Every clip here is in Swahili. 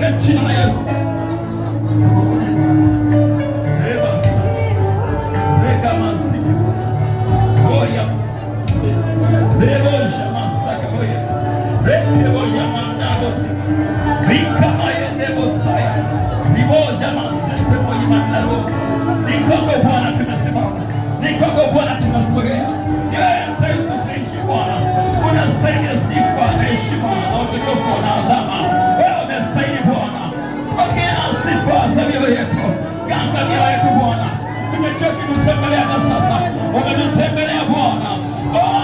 katika jina la Yesu. Ni kwako Bwana tumesimama, ni kwako Bwana tunasogea. Mtakatifu Bwana, unastahili sifa na heshima na utukufu na adhama. Wewe unastahili Bwana, pokea sifa za mioyo yetu, ganga mioyo yetu Bwana. Tumechoka kutembelea na sasa umetutembelea Bwana.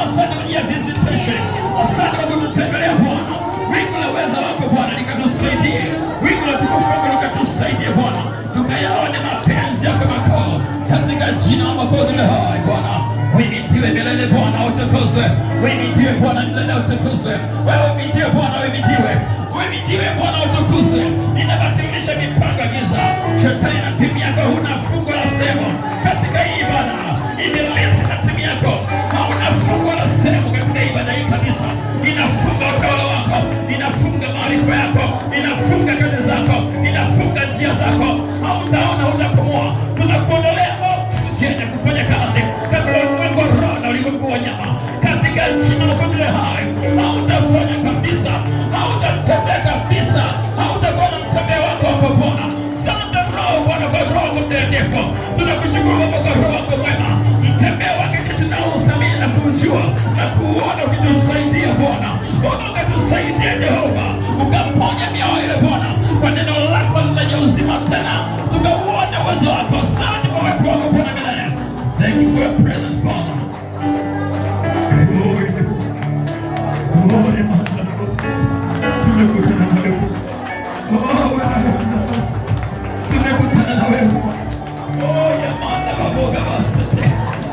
Asante kwa ya visitation, asante kwa kutembelea Bwana. Wingu la uwezo wako Bwana likatusaidie, wingu la tukufu wako likatusaidie Bwana, tukayaone mapenzi yako makuu katika jina la Mwokozi hai Bwana. Uimidiwe milele Bwana, utukuzwe. Uimidiwe Bwana milele, utukuzwe. Wewe uimidiwe Bwana, uimidiwe. Uimidiwe Bwana, utukuzwe. Ninabatilisha mipango giza. Shetani na timu yako huna fungu la sehemu katika hii ibada. Ibilisi na timu yako hauna fungu la sehemu katika ibada hii kabisa. Inafunga utawala wako, inafunga maarifa yako, inafunga kazi zako, inafunga njia zako. Hautaona, hutapumua. Tunakuondolea oksijeni kufanya kazi katika ulimwengu wa roho na ulimwengu wa nyama katika jina la Mwokozi hai. Hautafanya kabisa, hautatembea kabisa, hautakuwa na mtembea wako hapo Bwana. Asante Roho Bwana kwa Roho Mtakatifu. Tunakushukuru Baba kwa Roho wako mwema, mtembea wake tunaothamini na kujua na kuona ukitusaidia Bwana. Bwana ukatusaidia Jehova, ukaponya mioyo ile Bwana kwa neno lako lenye uzima tena, tukauone uwezo wako. Asante kwa watu wako Bwana milele. Thank you for your presence Father. Glory to God. Glory Manda Rosa. Tumekutana na wewe. Tumekutana na wewe. Oh ya Manda Baboga Basate.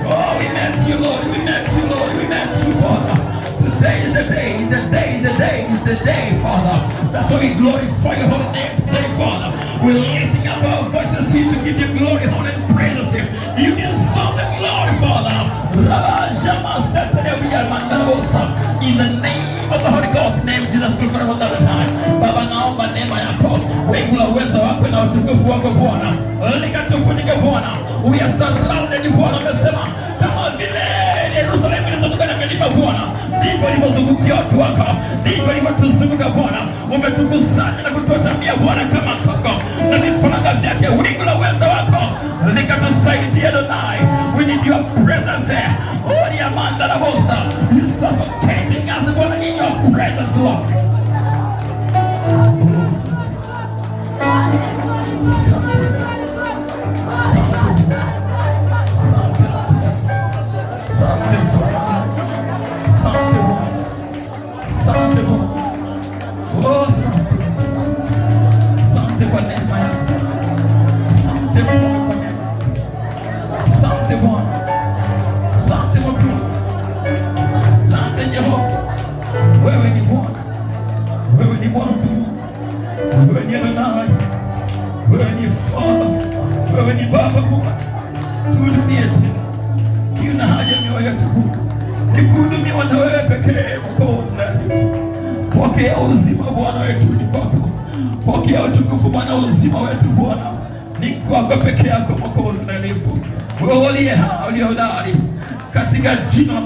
Oh we met you Lord, we met you Lord, we met you Father. Today is the day, the day, the day is the day Father. That's why we glorify your holy name today Father. We're lifting up our voices to you to give you glory, honor and praise Him. You deserve the glory Father. In the name of the Holy God, name Jesus Christ one other time. Baba naomba neema yako, wingu la uwezo wako na utukufu wako Bwana likatufunike Bwana. We are surrounded Bwana, umesema kama vile Yerusalemu ilizunguka na milima Bwana, ndivyo ulivyozungukia watu wako, ndivyo ulivyotuzunguka Bwana. Umetukusanya na kututamia Bwana kama koko na vifaranga vyake. Wingu la uwezo wako likatusaidia Adonai. We need your presence here. Oh, the Amanda Rabosa, you suffocating us Bwana in your presence Lord. Wewe ni Bwana, wewe ni Bwana, wewe ni Adonai, wewe ni Father, wewe ni Baba Bwana. Tuhudumie tena, kiuna haja mioyo yetu ni kuhudumiwa na wewe pekee Mwokozi. Pokea uzima Bwana wetu ni kwako, pokea utukufu Bwana, uzima wetu Bwana ni kwako pekee yako Mwokozi. Wewe uliye hai, uliye hodari katika jina la